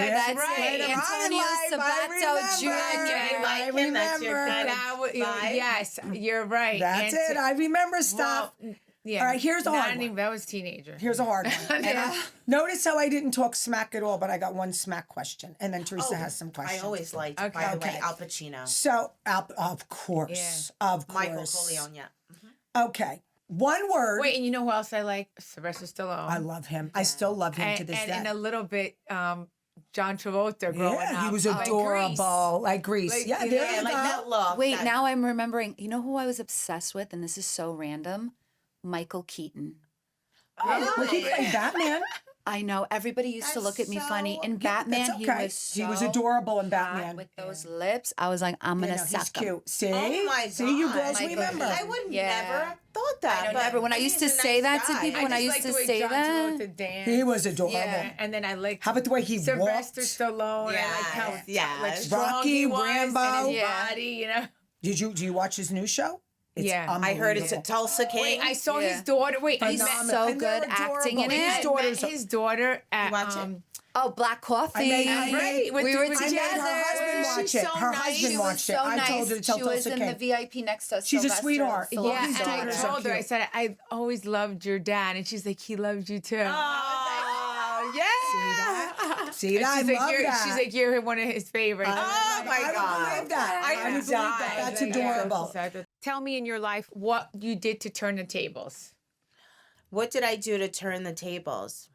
later on in Antonio life, Sabato Jr. You like him? That's your remember. kind of That was, vibe? yes, you're right. That's it. I remember stuff. Well, yeah. All right, here's a hard one. That was teenager. Here's a hard one. And notice how I didn't talk smack at all, but I got one smack question. And then Teresa has some questions. I always liked, Okay. by the way, Okay. Al Pacino. So, of course. Of course. Michael Corleone, yeah. Okay. One word. Wait, and you know who else I like? Sylvester Stallone. I love him. I still love him to this day. and a little bit, John Travolta growing up. Yeah, he was Like adorable. Like Grease. Like, Yeah, you there know, you Like go. that look. Wait, that- now I'm remembering. You know who I was obsessed with, and this is so random? Michael Keaton. Well, he played Batman. I know everybody used to look at me funny. In Batman, That's he okay. was so He was adorable in hot Batman. with those lips. I was like, I'm You gonna know, he's suck him. cute. See? Oh my See, you God. girls Michael remember. Keaton. I would Yeah. never have thought that. I know, but never. When I he's used to a say that to guy. people, I when I just used like to the way say John that. Travolta danced. He was adorable. Yeah, and then I like How about the way he Sylvester walked? Stallone. I like how Yes. like strong Rocky, he was Rambo. and his Yeah. body, you know. Do you watch his new show? It's Yeah. I heard it's a unbelievable. Tulsa King. Wait, I saw Yeah. his daughter. Wait, I He's met, Phenomenal. so And they're good acting in adorable. it. His daughter's his daughter at watch it? Oh, Black Coffee. I made- right. we were I made together. her husband watch She's it. so Her nice. husband She was watched so it. I nice. told her to tell she was Tulsa in King. the VIP next to us. She's a Sylvester sweetheart. Stallone. Yeah, His and I daughter's so told her, I cute. said, I always loved your dad. And she's like, he loves you too. Oh, yeah. See that? I She's love like, that. she's like, you're one of his favorites. Oh my I God. would believe that. I would believe that. That's adorable. Tell me in your life what you did to turn the tables. What did I do to turn the tables?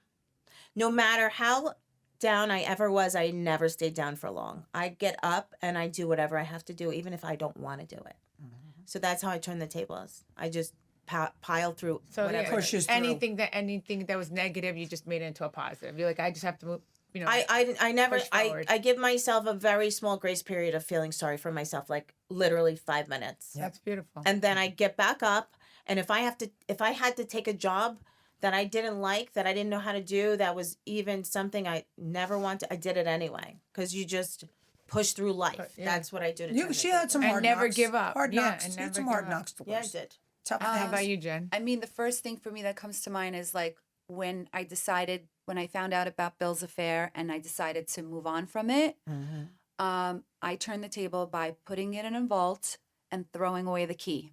No matter how down I ever was, I never stayed down for long. I get up and I do whatever I have to do, even if I don't want to do it. So that's how I turn the tables. I just pile through So whatever. yeah, Pushes through. anything that was negative, you just made it into a positive. You're like, I just have to move. You know, I never push forward. I give myself a very small grace period of feeling sorry for myself, like literally 5 minutes. that's beautiful. And then I get back up, and if I had to take a job that I didn't like, that I didn't know how to do, that was even something I never wanted, I did it anyway, because you just push through life. Yeah. That's what I do to You, turn the she had tables. some And hard never knocks. give up. Hard Yeah, knocks. and She had never some give hard up. knocks to Yeah, I lose. did. Tough How things. about you, Jen? I mean, the first thing for me that comes to mind is like when I found out about Bill's affair and I decided to move on from it. I turned the table by putting it in a vault and throwing away the key.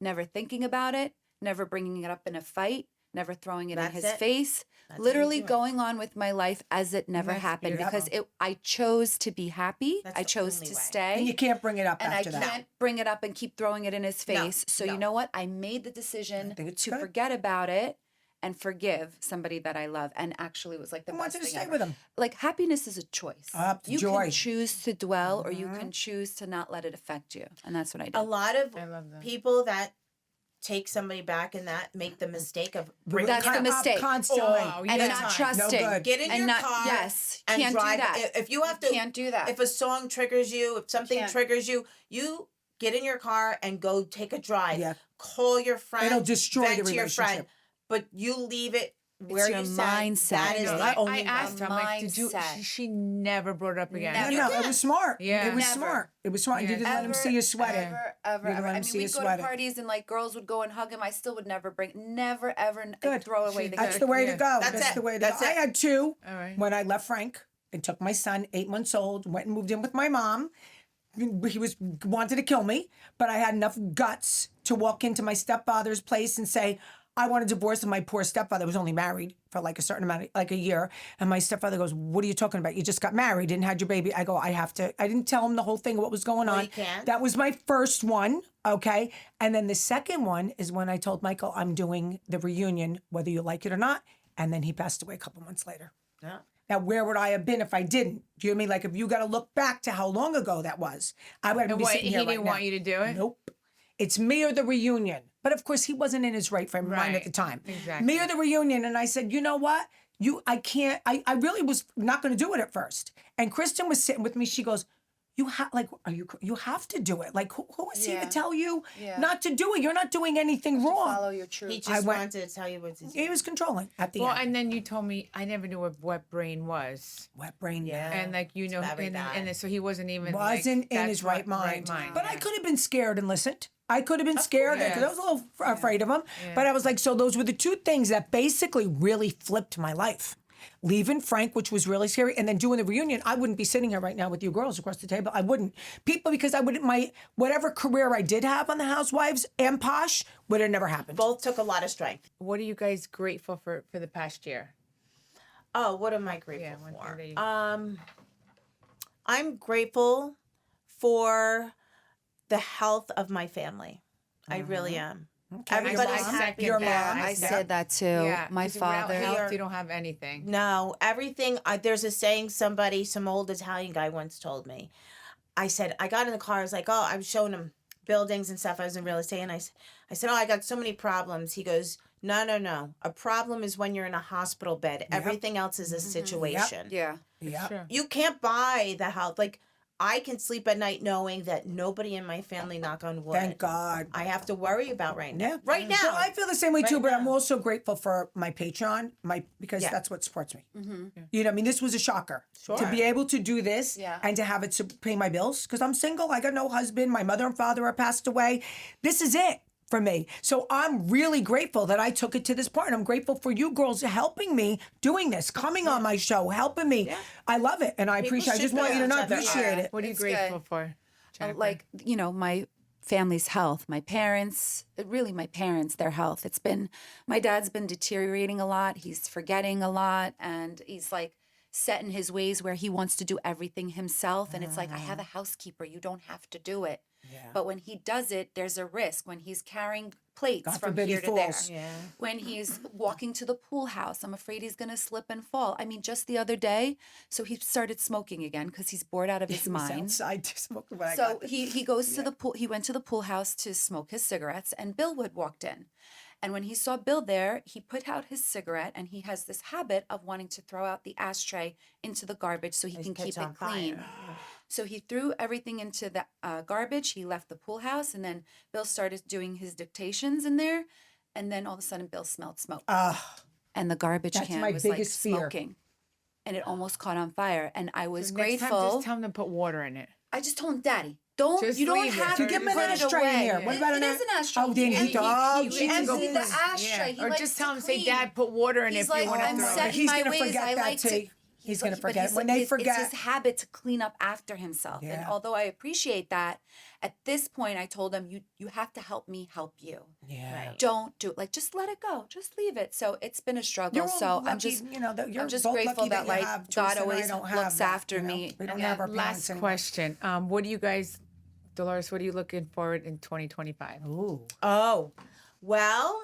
Never thinking about it, never bringing it up in a fight, never throwing it in That's his it. face. That's how you Literally do it. going on with my life as it never That's happened because beautiful. I chose to be happy. That's I the chose only to way. stay. And you can't bring it up And I after that. can't bring it up and keep throwing it in his No, face. So no. you know what? I made the decision think it's to good. forget about it and forgive somebody that I love. And actually, it was like the I best wanted to thing stay ever. with him. Like happiness is a choice. You joy. can choose to dwell, or you can choose to not let it affect you. And that's what I did. A lot of I love that. people that take somebody back and that make the mistake of bringing That's the Up mistake. constantly. Oh, and yeah. not time. trusting. No good. Get in and your not, car Yes, and can't drive. do that. If you have to, Can't do that. If a song triggers you, if something Can't. triggers you, you get in your car and go take a drive. Yeah. Call your friend. It'll destroy vent the to your friend, relationship. but you leave it where your you said mindset. that is No, the I only asked her, I'm like, did you? mindset. She never brought it up again. No, it was smart. Yeah. It was Never. smart. It was smart. And Yeah. you didn't let him see you sweating. Ever. You didn't let I him mean, see you we'd go sweating. to parties and like girls would go and hug him. I still would never never ever Good. throw away the That's key. the way Yeah. to go. That's That's it. the way to That's go. I it. had two All right. when I left Frank and took my son, 8 months old, went and moved in with my mom. He wanted to kill me, but I had enough guts to walk into my stepfather's place and say, I want a divorce. And my poor stepfather was only married for like a certain amount, like a year. And my stepfather goes, what are you talking about? You just got married and had your baby. I go, I have to. I didn't tell him the whole thing, what was going on. you can't. That was my first one. Okay. And then the second one is when I told Michael, I'm doing the reunion, whether you like it or not. And then he passed away a couple months later. Yeah. Now, where would I have been if I didn't? Do you know what I mean? Like, if you got to look back to how long ago that was, I would And be what, sitting he here didn't right want now. you to do it? Nope. It's me or the reunion. But of course, he wasn't in his right frame of mind at Right. the time. Exactly. Me or the reunion. And I said, you know what? I can't, I really was not going to do it at first. And Kristin was sitting with me. She goes, you have to do it. Like, who is he to tell you not to do it? You're not doing anything wrong. Follow your truth. He just wanted to tell you what to do. He was controlling at the Well, end. and then you told me I never knew what wet brain was. Wet brain, yeah. And like and so he wasn't even Wasn't in his right mind. But I could have been scared and listened. I could have been scared because I was a little afraid of him. But I was like, so those were the two things that basically really flipped my life. Leaving Frank, which was really scary, and then doing the reunion. I wouldn't be sitting here right now with you girls across the table. I wouldn't. Because I wouldn't, whatever career I did have on the Housewives and Posh would have never happened. Both took a lot of strength. What are you guys grateful for the past year? Oh, what am I grateful one for? thing that you- I'm grateful for the health of my family. I really am. Okay. Everybody's I happy. second Your that. mom. I Yeah. said that too. Yeah, My 'cause without father. health, you don't have anything. No, everything. There's a saying some old Italian guy once told me. I said, I got in the car. I was like, I was showing him buildings and stuff. I was in real estate. And I said, I got so many problems. He goes, no. A problem is when you're in a hospital bed. Everything else is a situation. Yeah. Yeah. Sure. You can't buy the health. Like, I can sleep at night knowing that nobody in my family, knock on wood, Thank God. I have to worry about right now. Yeah. Right now. So I feel the same way too, Right but I'm now. also grateful for my Patreon, because Yeah. that's what supports me. You know, I mean, this was a shocker to Sure. be able to do this Yeah. and to have it to pay my bills because I'm single. I got no husband. My mother and father are passed away. This is it for me. So I'm really grateful that I took it to this part. And I'm grateful for you girls helping me doing this, coming on my show, helping me. I love it, and I appreciate. I should just want you to know know I each other. appreciate it. What are you It's grateful good. for? Jennifer? Like, my family's health, my parents, their health. My dad's been deteriorating a lot. He's forgetting a lot. And he's like set in his ways where he wants to do everything himself. And it's like, I have a housekeeper. You don't have to do it. But when he does it, there's a risk. When he's carrying plates God from forbid he here to there. falls. When he's walking to the pool house, I'm afraid he's going to slip and fall. I mean, just the other day, so he started smoking again because he's bored out of his He was mind. outside to smoke when I So got there. he goes to the pool. He went to the pool house to smoke his cigarettes, and Bill Wood walked in. And when he saw Bill there, he put out his cigarette, and he has this habit of wanting to throw out the ashtray into the garbage so he can keep it clean. So he threw everything into the garbage. He left the pool house, and then Bill started doing his dictations in there. And then all of a sudden, Bill smelled smoke, and the garbage That's can my was like biggest fear. smoking, and it almost caught on fire. And I was Next time, grateful. just tell him to put water in it. I just told him, Daddy, Just you don't leave it. have So to give him an put it ashtray in away. here. What about it an is an ashtray. Oh, then he He Jesus. emptied the ashtray. He Or likes just to tell him, say, clean. Dad, put water in it He's if like, you want I'm to throw set it. in He's my gonna ways. forget I that, like to. T. He's gonna but forget. When they forget- it's his habit to clean up after himself. And Yeah. although I appreciate that, at this point, I told him, you have to help me help you. Yeah. Don't do it. Like, just let it go. Just leave it. So it's been a struggle. You're all So lucky, I'm just, that you're I'm just both grateful lucky that you like have Teresa God and I always don't have looks that, after me. We don't Yeah. have our parents Last anymore. question. What do you guys, Dolores, what are you looking forward in 2025? Ooh. Oh, well,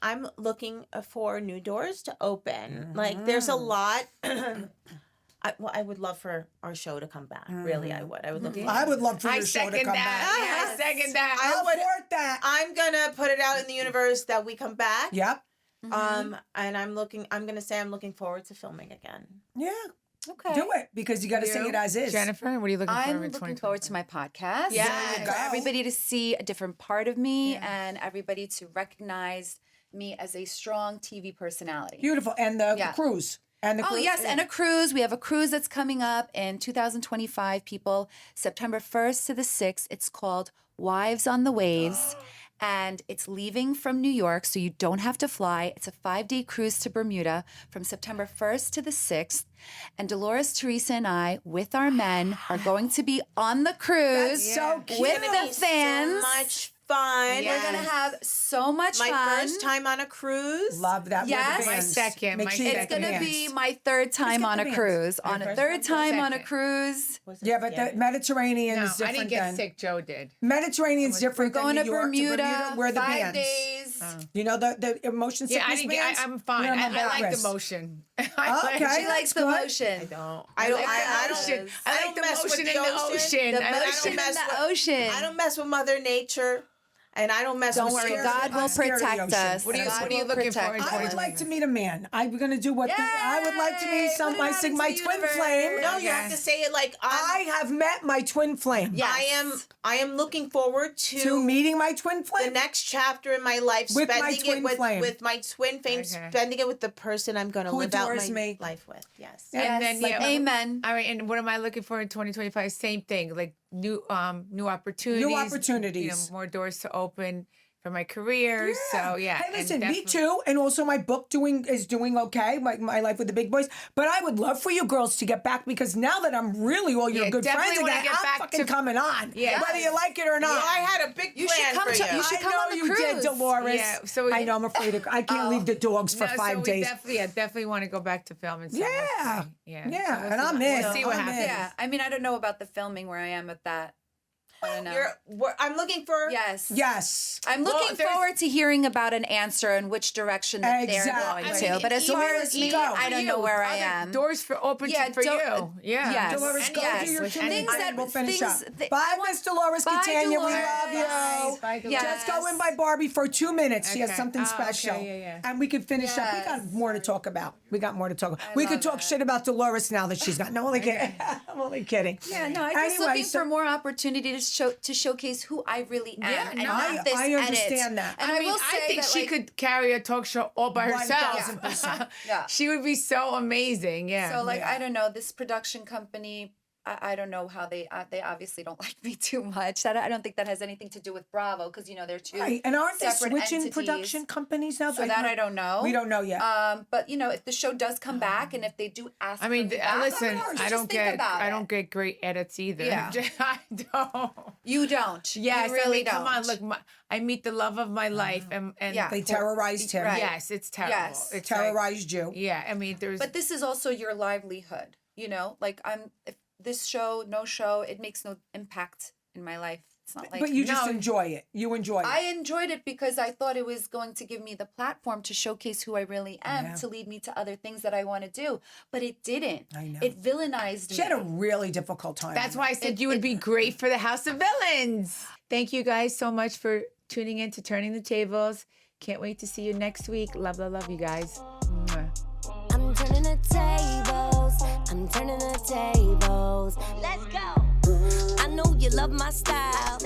I'm looking for new doors to open. Like, there's a lot. I would love for our show to come back. Really, I would. I would love for I would love for I your show to second come that. back. Yeah, I second that. I would- support that. I'm gonna put it out in the universe that we come back. Yep. And I'm gonna say I'm looking forward to filming again. Yeah. Okay. Do it because you got to say it as is. Jennifer, what are you looking I'm forward in looking forward to my podcast. Yes. For everybody to see a different part of me and everybody to recognize me as a strong TV personality. Beautiful. And the Yeah. cruise. And the Oh, cruise. yes, and a cruise. We have a cruise that's coming up in 2025, people. September 1st to the 6th. It's called Wives on the Waves. And it's leaving from New York, so you don't have to fly. It's a 5-day cruise to Bermuda from September 1st to the 6th. And Dolores, Teresa, and I, with our men, are going to be on the cruise That's so cute. with the fans. So much fun. We're going to have so much My fun. first time on a cruise. Love that. Yes. With the My bands. second, Make my sure you It's get the going to bands. be my third time get on the a bands. cruise. On a first third time on a second. cruise. Yeah, but the Mediterranean No, is different I didn't get than sick. Joe did. Mediterranean's different We're going than to New York Bermuda, where the 5 bands. days. You know the emotion Yeah, sickness I didn't get. bands? I'm fine. We're on I the like wrist. the motion. Okay. She likes the good. motion. don't. I don't. like I the don't. ocean. I like the mess with motion in the ocean. The I don't motion in mess the with- ocean. I don't mess with Mother Nature. and I don't mess Don't with worry, scary God shit. will I'm scared of the protect ocean. us. What are you God will looking for in protect I would us. like to meet a man. I'm going to do what I would like to meet Put it my out into my the twin universe. flame. No, you have to say it like I have met my twin flame. Yes. I am looking forward To meeting my twin flame. the next chapter in my life, With my spending twin it flame. with my twin flame, Okay. spending it with the person I'm going to Who live out adores my me. life with. Yes. And then, Yes, amen. All right, and what am I looking for in 2025? Same thing, like new opportunities. New opportunities. You know, more doors to open for my career. So yeah. Hey, and listen, me definitely- too. And also my book is doing okay. My life with the big boys. But I would love for you girls to get back because now that I'm really all your Yeah, good friends definitely wanna again, get I'm back fucking to- coming on. Yeah. Whether you like it or not. I had a big You should plan come for to- you should I come know on the you did, cruise. Dolores. Yeah, so I know I'm afraid of. I can't leave the dogs for No, 5 so we days. definitely want to go back to filming. So we'll Yeah. see. Yeah, So we'll and see I'm what- in. We'll see what I'm in. happens. Yeah, I mean, I don't know about the filming where I am with that. I don't know. I'm looking for. Yes. Yes. I'm looking there's- forward to hearing about an answer in which direction that they're Exactly. going I to. mean, But as even- far as me, even I for don't know where I Other am. Doors for open Yeah, for do- you. Yeah. yes. Dolores, go Yes. do your With thing. things and that- we'll finish things up. that- Bye, I want- Miss Dolores Bye, Catania. We Dolores. love you. Bye, Dolores. Just go in by Barbie for 2 minutes. She has Okay. something Oh, okay, special. yeah. And we can finish up. We got Yes. more to talk about. We got more to talk about. We could love talk it. shit about Dolores now that she's got. No, only kidding. I'm only kidding. Yeah, no, I'm just Anyway, looking so- for more opportunity to showcase who I really am. Yeah, and no, not this I understand edit. that. And I mean, will say I think that, she like, could carry a talk show all by herself. 1000%. Yeah. She would be so amazing. Yeah. So like Yeah. I don't know, this production company, I don't know how they obviously don't like me too much. I don't think that has anything to do with Bravo because they're two Right. And aren't they separate switching entities. production companies now? So that I don't know. We don't know yet. But if the show does come back and if they do ask, I mean, for me back, listen, just I don't think get about it. get great edits either. Yeah. I don't. You don't. Yes, you really I mean, don't. come on, look, I meet the love of my life, and Yeah. They terrorized him. Right. yes, it's terrible. Yes. It's Terrorized you. Like, yeah, I mean, there's. But this is also your livelihood. Like if this show, no show, it makes no impact in my life. It's not like But you just No. enjoy it. You enjoy it. I enjoyed it because I thought it was going to give me the platform to showcase who I really am, Yeah. to lead me to other things that I want to do. But it didn't. I know. It villainized She had a me. really difficult time. That's why I said you would be great for the House of Villains. Thank you guys so much for tuning in to Turning the Tables. Can't wait to see you next week. Love, love, love you guys. Mwah. I'm turning the tables. I'm turning the tables. Let's go. I know you love my style.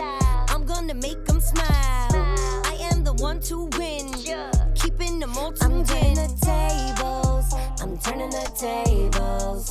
I'm gonna make them smile. I am the one to win. Keeping them all to win. I'm turning the tables. I'm turning the tables.